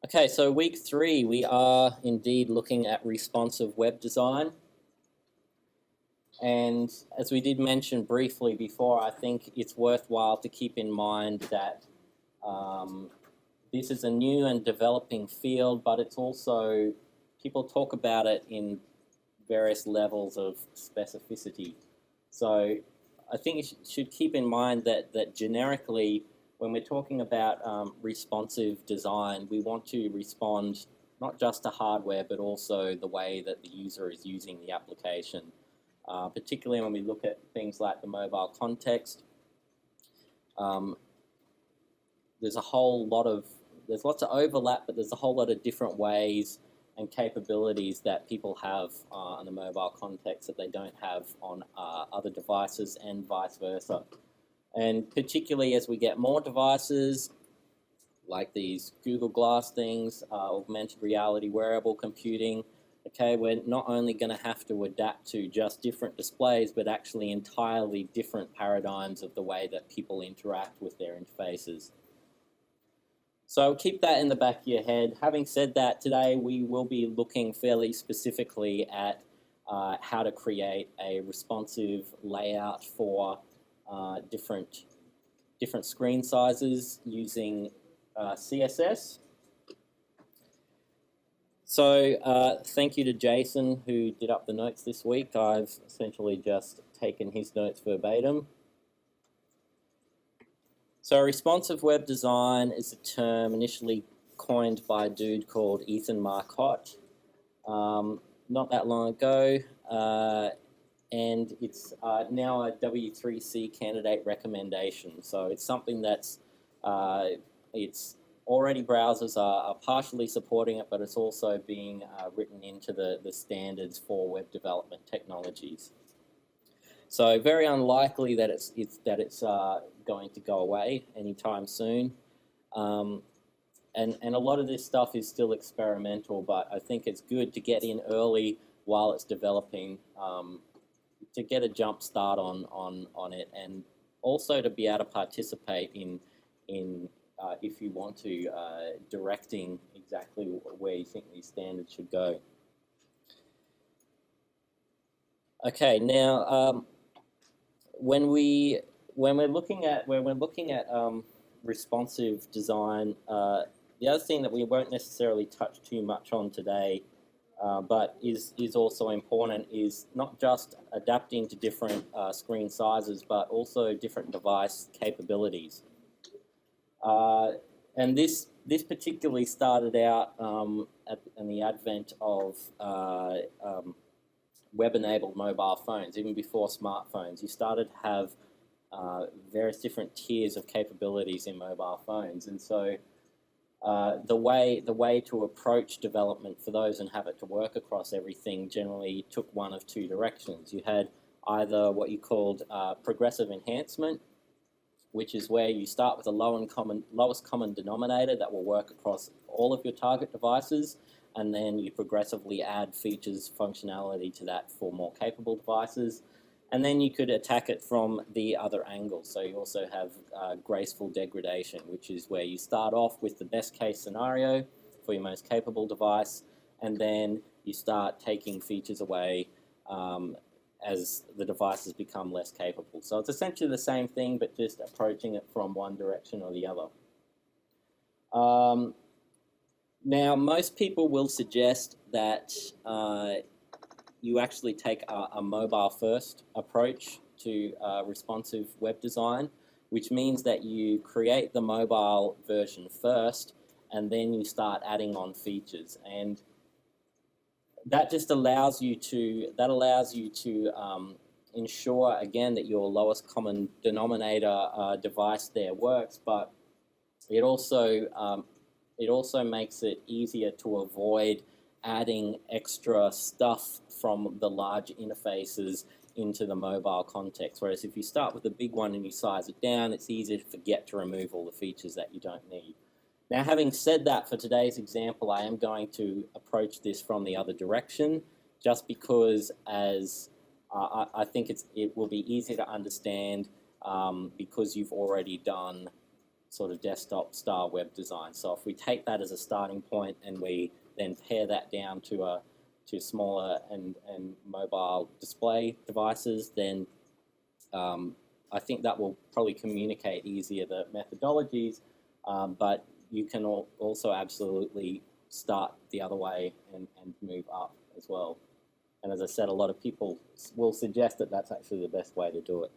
Okay, so week 3, we are indeed looking at responsive web design. And as we did mention briefly before, I think it's worthwhile to keep in mind that this is a new and developing field, but it's also, people talk about it in various levels of specificity. So I think you should keep in mind that generically, when we're talking about responsive design, we want to respond not just to hardware, but also the way that the user is using the application. Particularly when we look at things like the mobile context, there's lots of overlap, but there's a whole lot of different ways and capabilities that people have in the mobile context that they don't have on other devices, and vice versa. And particularly as we get more devices, like these Google Glass things, augmented reality, wearable computing, okay, we're not only going to have to adapt to just different displays, but actually entirely different paradigms of the way that people interact with their interfaces. So keep that in the back of your head. Having said that, today we will be looking fairly specifically at how to create a responsive layout for different screen sizes using CSS. So thank you to Jason, who did up the notes this week. I've essentially just taken his notes verbatim. So responsive web design is a term initially coined by a dude called Ethan Marcotte not that long ago, and it's now a W3C candidate recommendation. So it's something that's, it's already browsers are partially supporting it, but it's also being written into the standards for web development technologies. So very unlikely that it's going to go away anytime soon. And a lot of this stuff is still experimental, but I think it's good to get in early while it's developing, to get a jump start on it, and also to be able to participate in if you want to, directing exactly where you think these standards should go. Okay, now when we're looking at responsive design, the other thing that we won't necessarily touch too much on today, but is also important, is not just adapting to different screen sizes, but also different device capabilities. And this particularly started out in the advent of web-enabled mobile phones. Even before smartphones, you started to have various different tiers of capabilities in mobile phones, and so the way to approach development for those and have it to work across everything generally took one of two directions. You had either what you called progressive enhancement, which is where you start with a lowest common denominator that will work across all of your target devices, and then you progressively add features, functionality to that for more capable devices. And then you could attack it from the other angle. So you also have graceful degradation, which is where you start off with the best case scenario for your most capable device, and then you start taking features away as the devices become less capable. So it's essentially the same thing, but just approaching it from one direction or the other. Now, most people will suggest that you actually take a mobile-first approach to responsive web design, which means that you create the mobile version first, and then you start adding on features. And that just allows you to ensure, again, that your lowest common denominator device there works, but it also makes it easier to avoid adding extra stuff from the large interfaces into the mobile context. Whereas if you start with the big one and you size it down, it's easy to forget to remove all the features that you don't need. Now, having said that, for today's example, I am going to approach this from the other direction, just because as I think it will be easier to understand because you've already done sort of desktop style web design. So if we take that as a starting point and we then pare that down to smaller and mobile display devices, then I think that will probably communicate easier the methodologies, but you can also absolutely start the other way and move up as well. And as I said, a lot of people will suggest that that's actually the best way to do it.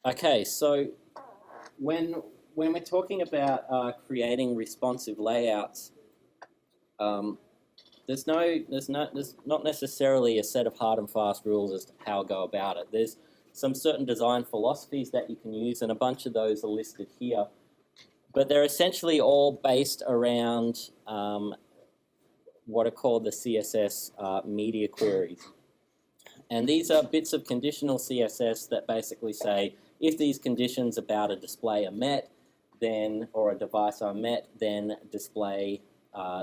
Okay, so when we're talking about creating responsive layouts, there's not necessarily a set of hard and fast rules as to how to go about it. There's some certain design philosophies that you can use, and a bunch of those are listed here. But they're essentially all based around what are called the CSS media queries. And these are bits of conditional CSS that basically say, if these conditions about a display are met, then, or a device are met, then display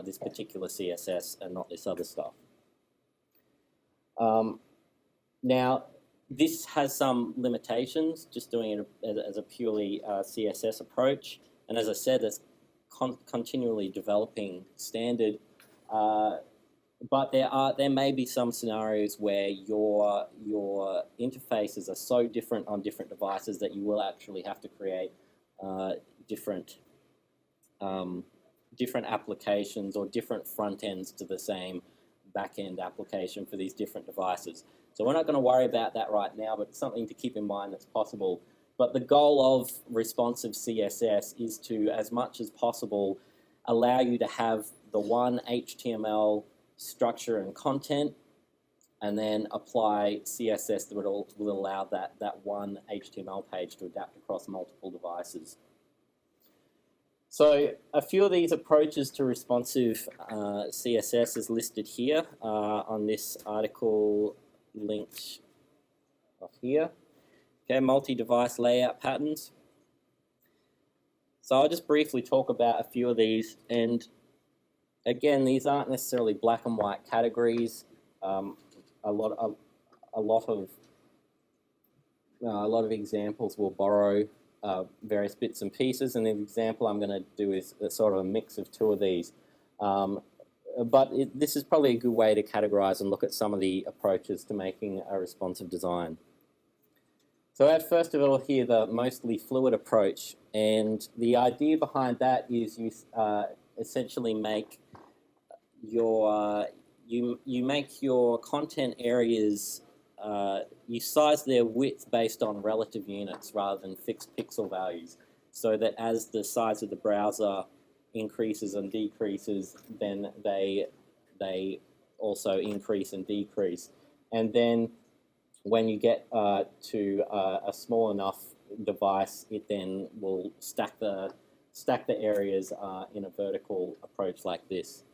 this particular CSS and not this other stuff. Now, this has some limitations, just doing it as a purely CSS approach. And as I said, it's continually developing standard. But there may be some scenarios where your interfaces are so different on different devices that you will actually have to create different applications or different front ends to the same back end application for these different devices. So we're not going to worry about that right now, but it's something to keep in mind that's possible. But the goal of responsive CSS is to, as much as possible, allow you to have the one HTML structure and content, and then apply CSS that will allow that one HTML page to adapt across multiple devices. So a few of these approaches to responsive CSS is listed here on this article linked off here. Okay, multi-device layout patterns. So I'll just briefly talk about a few of these, and again, these aren't necessarily black and white categories. A lot of examples will borrow various bits and pieces, and the example I'm going to do is sort of a mix of two of these. But this is probably a good way to categorize and look at some of the approaches to making a responsive design. So I have first of all here the mostly fluid approach, and the idea behind that is you essentially make your you make your content areas, you size their width based on relative units rather than fixed pixel values, so that as the size of the browser increases and decreases, then they also increase and decrease. And then when you get to a small enough device, it then will stack the areas in a vertical approach like this.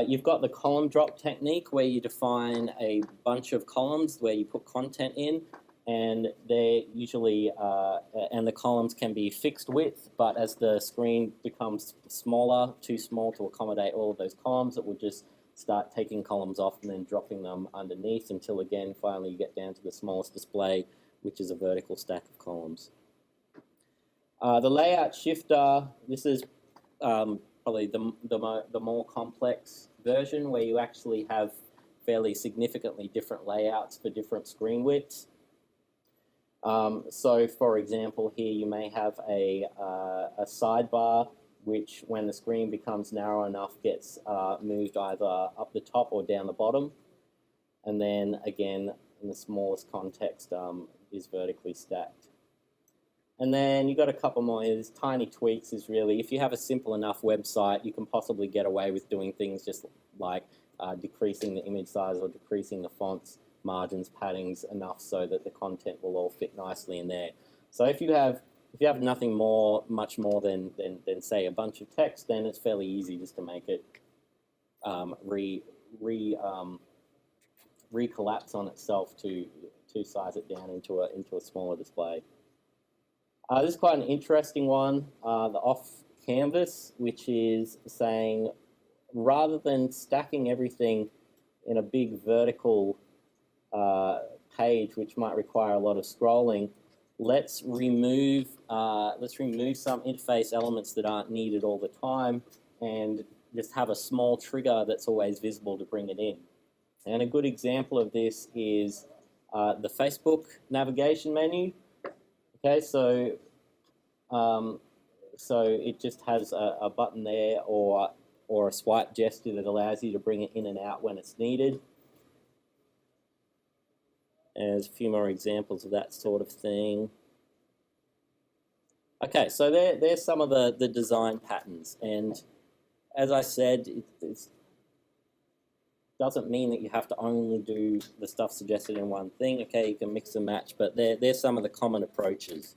You've got the column drop technique, where you define a bunch of columns where you put content in, and they're usually and the columns can be fixed width, but as the screen becomes smaller, too small to accommodate all of those columns, it will just start taking columns off and then dropping them underneath until, again, finally you get down to the smallest display, which is a vertical stack of columns. The layout shifter, this is probably the more complex version, where you actually have fairly significantly different layouts for different screen widths. So, for example, here you may have a sidebar, which, when the screen becomes narrow enough, gets moved either up the top or down the bottom. And then, again, in the smallest context, is vertically stacked. And then you've got a couple more. There's tiny tweaks. Is really, if you have a simple enough website, you can possibly get away with doing things just like decreasing the image size or decreasing the fonts, margins, paddings enough so that the content will all fit nicely in there. So if you have nothing much more than say a bunch of text, then it's fairly easy just to make it recollapse on itself to size it down into a smaller display. This is quite an interesting one, the off canvas, which is saying rather than stacking everything in a big vertical page, which might require a lot of scrolling, let's remove some interface elements that aren't needed all the time, and just have a small trigger that's always visible to bring it in. And a good example of this is the Facebook navigation menu. Okay, so it just has a button there, or a swipe gesture that allows you to bring it in and out when it's needed. And there's a few more examples of that sort of thing. Okay, so there's some of the design patterns, and as I said, it doesn't mean that you have to only do the stuff suggested in one thing. Okay, you can mix and match, but there's some of the common approaches.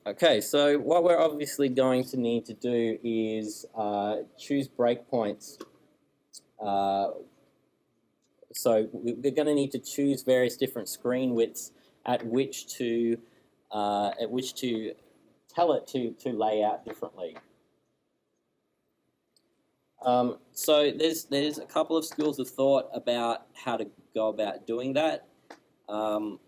Okay, so what we're obviously going to need to do is choose breakpoints. So we're going to need to choose various different screen widths at which to tell it to lay out differently. So there's a couple of schools of thought about how to go about doing that. And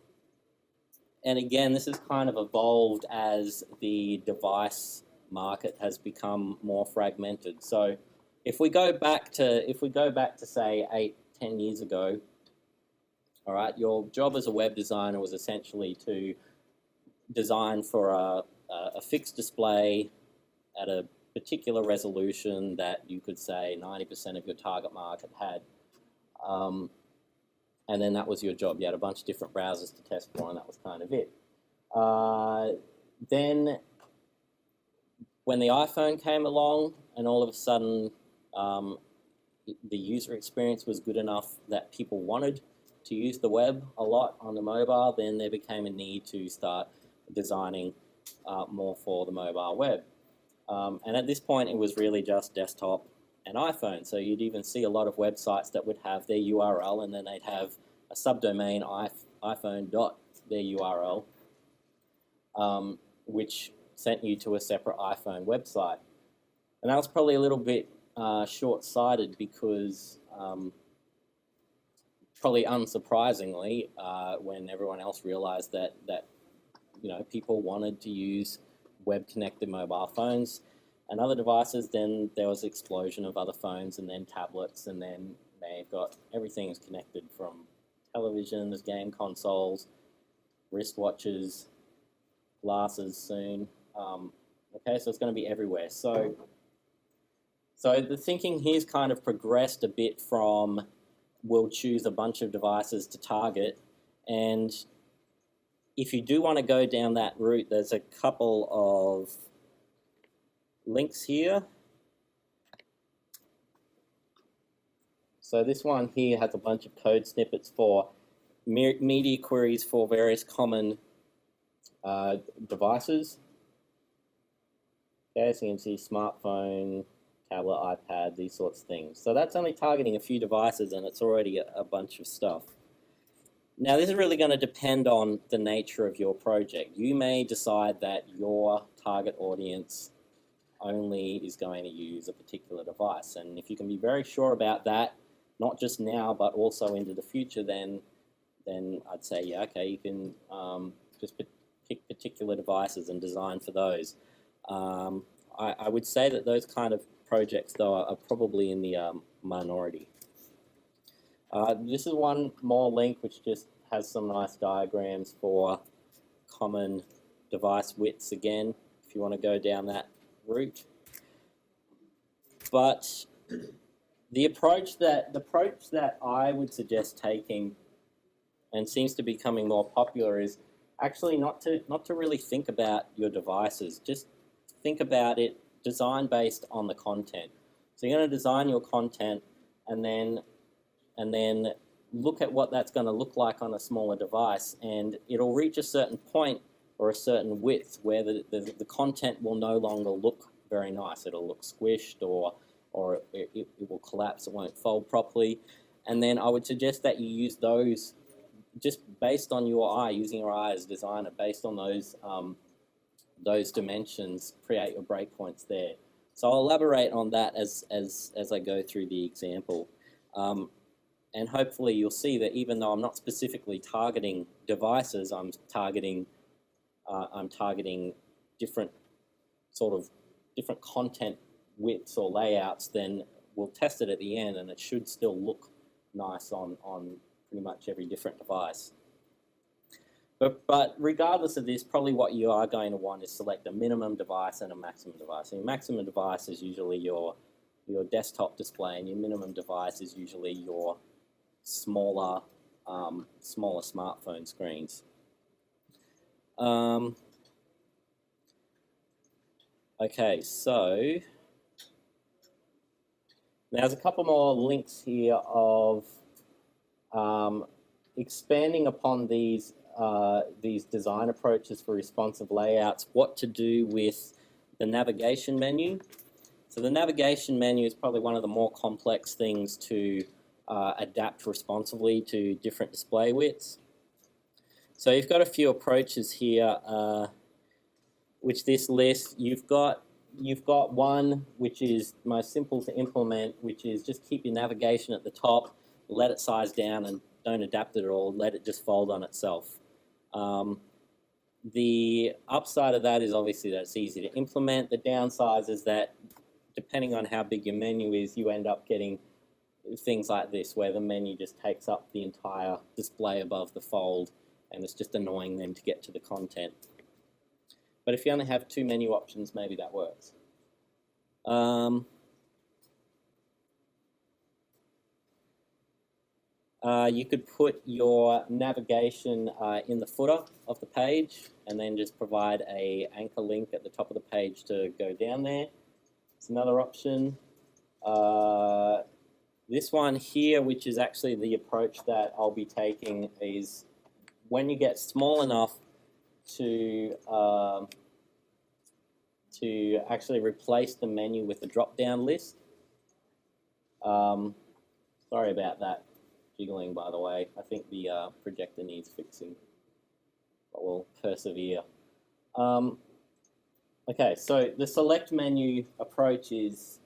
again, this has kind of evolved as the device market has become more fragmented. So if we go back to say 8-10 years ago, all right, your job as a web designer was essentially to design for a fixed display at a particular resolution that you could say 90% of your target market had. And then that was your job. You had a bunch of different browsers to test for, and that was kind of it. Then when the iPhone came along, and all of a sudden the user experience was good enough that people wanted to use the web a lot on the mobile, then there became a need to start designing more for the mobile web. And at this point, it was really just desktop and iPhone. So you'd even see a lot of websites that would have their URL, and then they'd have a subdomain iPhone dot their URL, which sent you to a separate iPhone website. And that was probably a little bit short-sighted because, probably unsurprisingly, when everyone else realized that people wanted to use web-connected mobile phones and other devices, then there was an explosion of other phones, and then tablets, and then they've got everything's connected, from televisions, game consoles, wristwatches, glasses soon. Okay, so it's going to be everywhere. So the thinking here's kind of progressed a bit from we'll choose a bunch of devices to target, and if you do want to go down that route, there's a couple of links here. So this one here has a bunch of code snippets for media queries for various common devices. Okay, so you can see smartphone, tablet, iPad, these sorts of things. So that's only targeting a few devices, and it's already a bunch of stuff. Now, this is really going to depend on the nature of your project. You may decide that your target audience only is going to use a particular device. And if you can be very sure about that, not just now, but also into the future, then I'd say, yeah, okay, you can just pick particular devices and design for those. I would say that those kind of projects, though, are probably in the minority. This is one more link which just has some nice diagrams for common device widths again, if you want to go down that route. But the approach that I would suggest taking, and seems to be becoming more popular, is actually not to really think about your devices. Just think about it, design based on the content. So you're going to design your content, and then look at what that's going to look like on a smaller device, and it'll reach a certain point or a certain width where the content will no longer look very nice. It'll look squished, or it will collapse, it won't fold properly. And then I would suggest that you use those just based on your eye, using your eye as a designer, based on those dimensions, create your breakpoints there. So I'll elaborate on that as I go through the example. And hopefully you'll see that even though I'm not specifically targeting devices, I'm targeting different different content widths or layouts. Then we'll test it at the end, and it should still look nice on pretty much every different device. But regardless of this, probably what you are going to want is select a minimum device and a maximum device. And your maximum device is usually your desktop display, and your minimum device is usually your smaller smartphone screens. Okay, so there's a couple more links here of expanding upon these design approaches for responsive layouts, what to do with the navigation menu. So the navigation menu is probably one of the more complex things to adapt responsively to different display widths. So you've got a few approaches here, which this list. You've got one which is most simple to implement, which is just keep your navigation at the top, let it size down, and don't adapt it at all. Let it just fold on itself. The upside of that is obviously that it's easy to implement. The downside is that depending on how big your menu is, you end up getting things like this, where the menu just takes up the entire display above the fold, and it's just annoying then to get to the content. But if you only have two menu options, maybe that works. You could put your navigation in the footer of the page, and then just provide an anchor link at the top of the page to go down there. It's another option. This one here, which is actually the approach that I'll be taking, is when you get small enough to actually replace the menu with a drop-down list. Sorry about that jiggling, by the way. I think the projector needs fixing, but we'll persevere. Okay, so the select menu approach is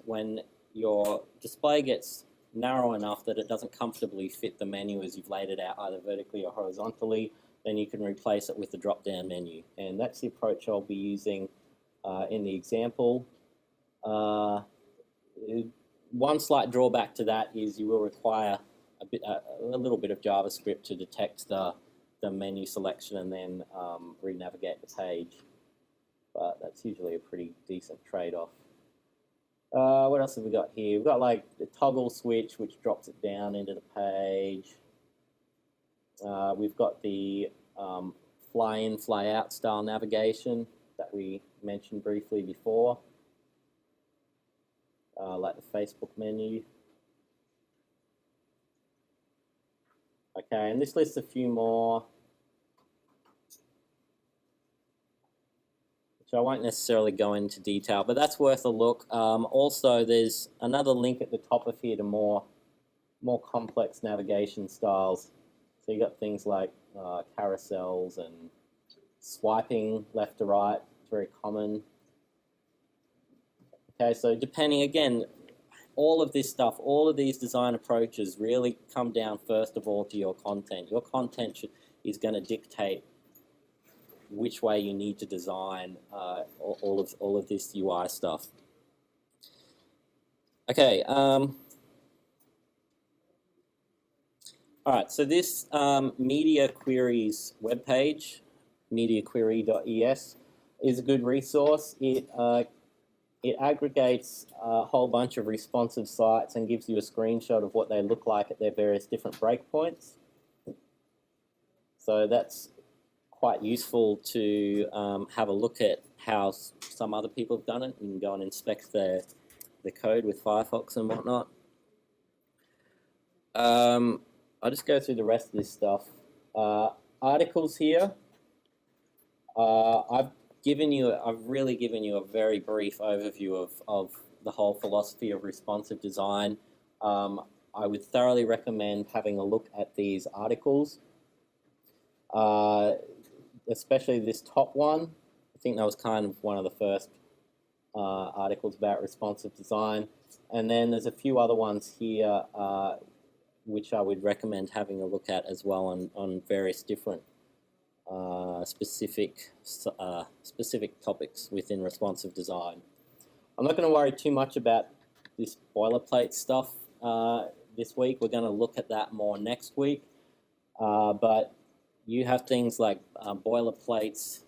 when your display gets narrow enough that it doesn't comfortably fit the menu as you've laid it out, either vertically or horizontally. Then you can replace it with the drop-down menu, and that's the approach I'll be using in the example. One slight drawback to that is you will require a little bit of JavaScript to detect the menu selection and then re-navigate the page. But that's usually a pretty decent trade-off. What else have we got here? We've got like the toggle switch, which drops it down into the page. We've got the fly-in, fly-out style navigation that we mentioned briefly before, like the Facebook menu. Okay, and this lists a few more, which I won't necessarily go into detail, but that's worth a look. Also, there's another link at the top of here to more complex navigation styles. So you got things like carousels and swiping left to right. It's very common. Okay, so depending, again, all of this stuff, all of these design approaches really come down first of all to your content. Your content is going to dictate which way you need to design all of this UI stuff. Okay. All right. So this media queries webpage, mediaquery.es, is a good resource. It aggregates a whole bunch of responsive sites and gives you a screenshot of what they look like at their various different breakpoints. So that's quite useful to have a look at how some other people have done it. You can go and inspect the code with Firefox and whatnot. I'll just go through the rest of this stuff. Articles here. I've really given you a very brief overview of the whole philosophy of responsive design. I would thoroughly recommend having a look at these articles, especially this top one. I think that was kind of one of the first articles about responsive design. And then there's a few other ones here which I would recommend having a look at as well on various different specific topics within responsive design. I'm not going to worry too much about this boilerplate stuff this week. We're going to look at that more next week. But you have things like boilerplates,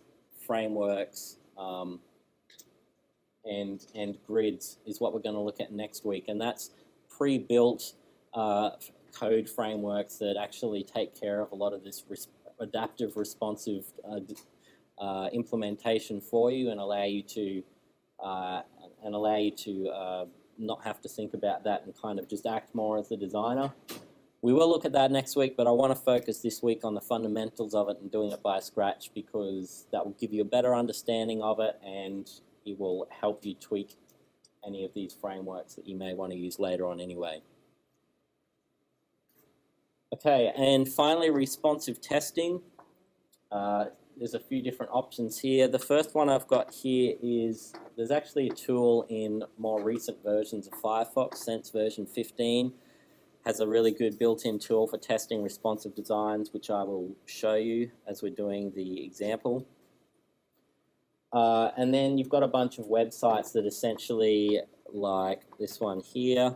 frameworks, and grids is what we're going to look at next week. And that's pre-built code frameworks that actually take care of a lot of this adaptive responsive implementation for you and allow you to not have to think about that and kind of just act more as a designer. We will look at that next week, but I want to focus this week on the fundamentals of it and doing it by scratch, because that will give you a better understanding of it and it will help you tweak any of these frameworks that you may want to use later on anyway. Okay, and finally, responsive testing. There's a few different options here. The first one I've got here is, there's actually a tool in more recent versions of Firefox, since version 15, has a really good built-in tool for testing responsive designs, which I will show you as we're doing the example. And then you've got a bunch of websites that essentially, like this one here,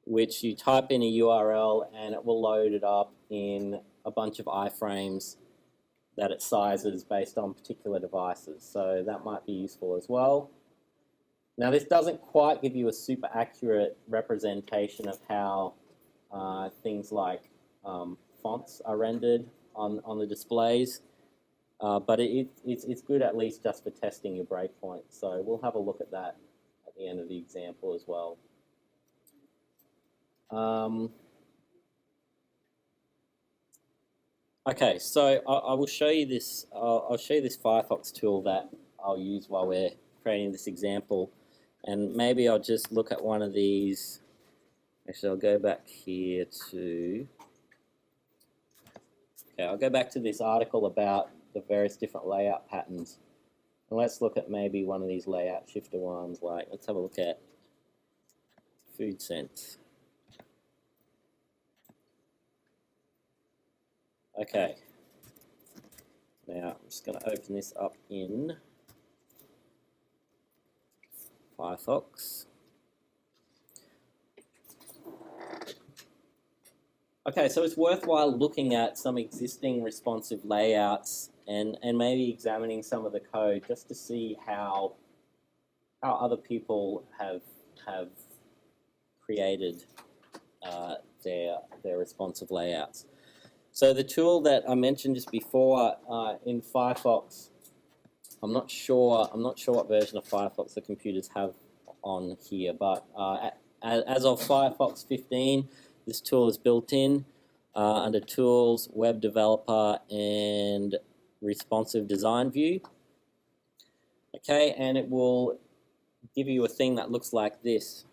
which you type in a URL and it will load it up in a bunch of iframes that it sizes based on particular devices. So that might be useful as well. Now, this doesn't quite give you a super accurate representation of how things like fonts are rendered on the displays, but it's good at least just for testing your breakpoints. So we'll have a look at that at the end of the example as well. Okay, so I will show you this. I'll show you this Firefox tool that I'll use while we're creating this example, and maybe I'll just look at one of these. Actually, I'll go back here to. Okay, I'll go back to this article about the various different layout patterns, and let's look at maybe one of these layout shifter ones. Like, let's have a look at food sense. Okay, now I'm just going to open this up in Firefox. Okay, so it's worthwhile looking at some existing responsive layouts and maybe examining some of the code just to see how other people have created their responsive layouts. So the tool that I mentioned just before in Firefox, I'm not sure what version of Firefox the computers have on here, but as of Firefox 15, this tool is built in under Tools, Web Developer, and Responsive Design View. Okay, and it will give you a thing that looks like this.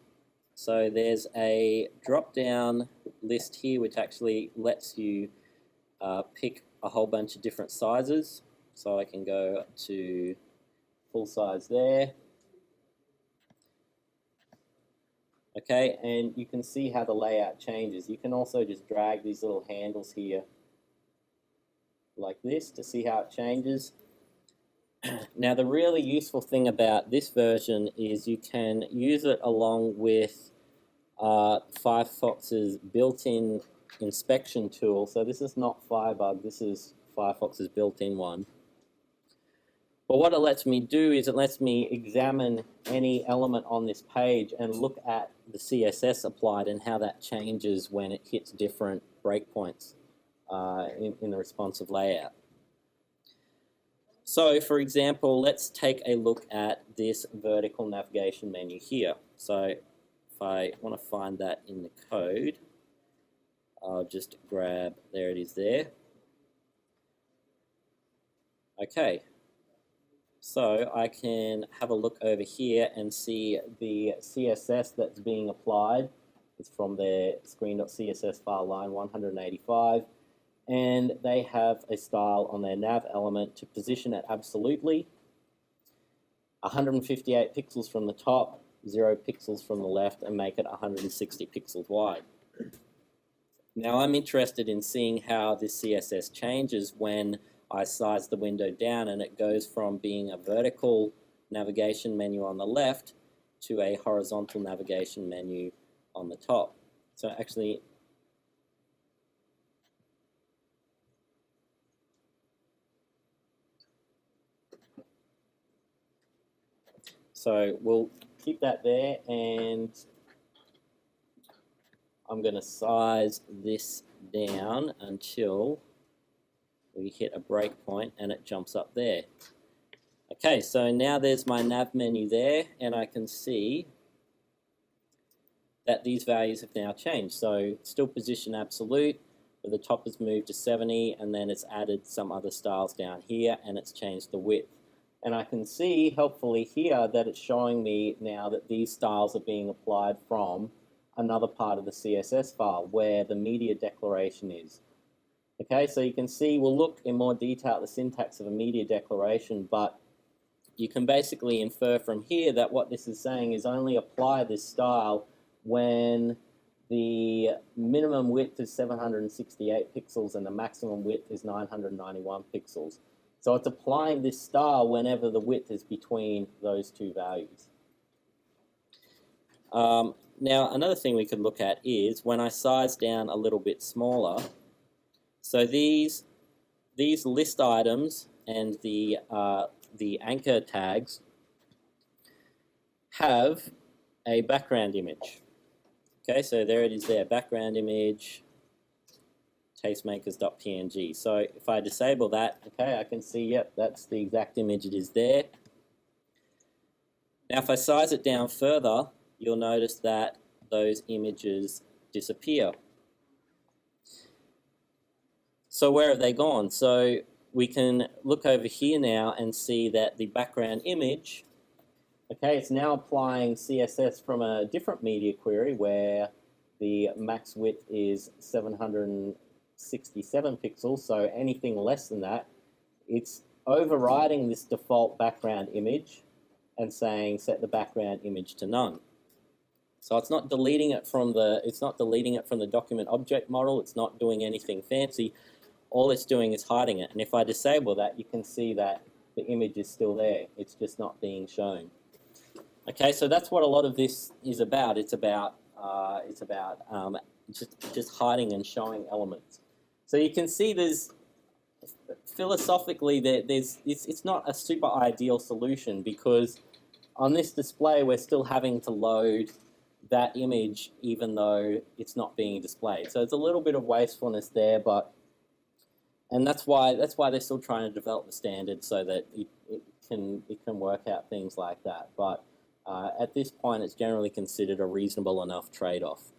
So there's a drop-down list here which actually lets you pick a whole bunch of different sizes. So I can go to full size there. Okay, and you can see how the layout changes. You can also just drag these little handles here like this to see how it changes. Now, the really useful thing about this version is you can use it along with Firefox's built-in inspection tool. So this is not Firebug, this is Firefox's built-in one. But what it lets me do is it lets me examine any element on this page and look at the CSS applied and how that changes when it hits different breakpoints in the responsive layout. So, for example, let's take a look at this vertical navigation menu here. So if I want to find that in the code, I'll just grab, there it is there. Okay, so I can have a look over here and see the CSS that's being applied. It's from their screen.css file line 185. and they have a style on their nav element to position it absolutely 158 pixels from the top, 0 pixels from the left, and make it 160 pixels wide. Now I'm interested in seeing how this CSS changes when I size the window down and it goes from being a vertical navigation menu on the left to a horizontal navigation menu on the top. So actually, so we'll keep that there, and I'm going to size this down until we hit a breakpoint and it jumps up there. Okay, so now there's my nav menu there, and I can see that these values have now changed. So still position absolute, but the top has moved to 70, and then it's added some other styles down here, and it's changed the width. And I can see, helpfully here, that it's showing me now that these styles are being applied from another part of the CSS file where the media declaration is. Okay, so you can see, we'll look in more detail at the syntax of a media declaration, but you can basically infer from here that what this is saying is only apply this style when the minimum width is 768 pixels and the maximum width is 991 pixels. So it's applying this style whenever the width is between those two values. Now, another thing we could look at is when I size down a little bit smaller. So these list items and the anchor tags have a background image. Okay, so there it is there, background image, tastemakers.png. So if I disable that, okay, I can see, yep, that's the exact image it is there. Now if I size it down further, you'll notice that those images disappear. So where have they gone? So we can look over here now and see that the background image, okay, it's now applying CSS from a different media query where the max width is 767 pixels, so anything less than that, it's overriding this default background image and saying set the background image to none. So it's not deleting it from the document object model, it's not doing anything fancy. All it's doing is hiding it. And if I disable that, you can see that the image is still there. It's just not being shown. Okay, so that's what a lot of this is about. It's about just hiding and showing elements. So you can see there's philosophically it's not a super ideal solution because on this display we're still having to load that image even though it's not being displayed. So it's a little bit of wastefulness there, and that's why they're still trying to develop the standard so that it can work out things like that. But at this point, it's generally considered a reasonable enough trade-off.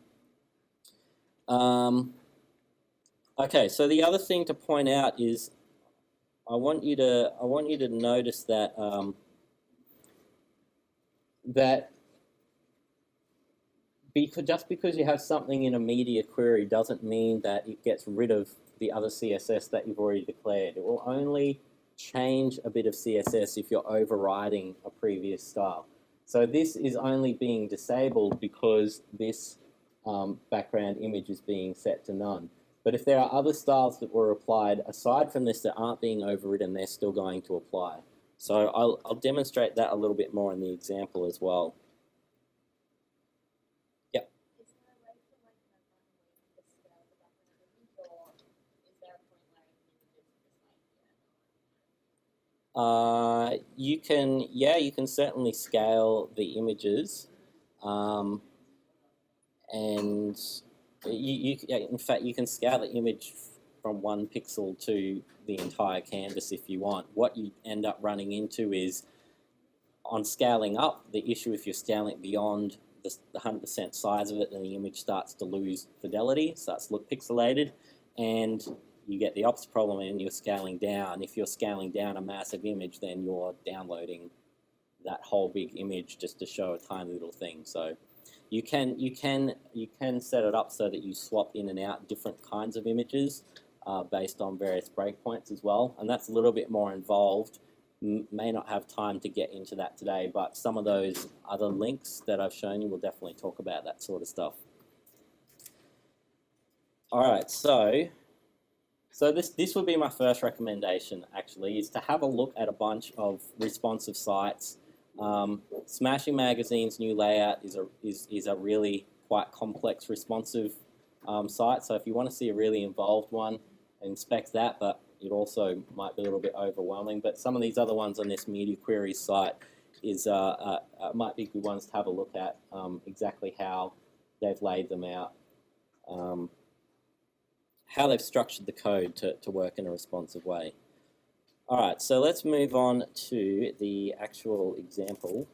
Okay, so the other thing to point out is I want you to notice that just because you have something in a media query doesn't mean that it gets rid of the other CSS that you've already declared. It will only change a bit of CSS if you're overriding a previous style. So this is only being disabled because this background image is being set to none. But if there are other styles that were applied aside from this that aren't being overridden, they're still going to apply. So I'll demonstrate that a little bit more in the example as well. Yep. Is there a way to like the scale of the background image, or is there a point where you can certainly scale the images, and in fact you can scale the image from 1 pixel to the entire canvas if you want. What you end up running into is on scaling up, the issue if you're scaling beyond the 100% size of it, then the image starts to lose fidelity, starts to look pixelated, and you get the opposite problem and you're scaling down. If you're scaling down a massive image, then you're downloading that whole big image just to show a tiny little thing. So you can set it up so that you swap in and out different kinds of images. based on various breakpoints as well, and that's a little bit more involved. May not have time to get into that today, but some of those other links that I've shown you will definitely talk about that sort of stuff. All right, so this would be my first recommendation, actually, is to have a look at a bunch of responsive sites. Smashing Magazine's new layout is a really quite complex responsive site, so if you want to see a really involved one, inspect that, but it also might be a little bit overwhelming. But some of these other ones on this Media Queries site might be good ones to have a look at, exactly how they've laid them out, how they've structured the code to work in a responsive way. All right, so let's move on to the actual example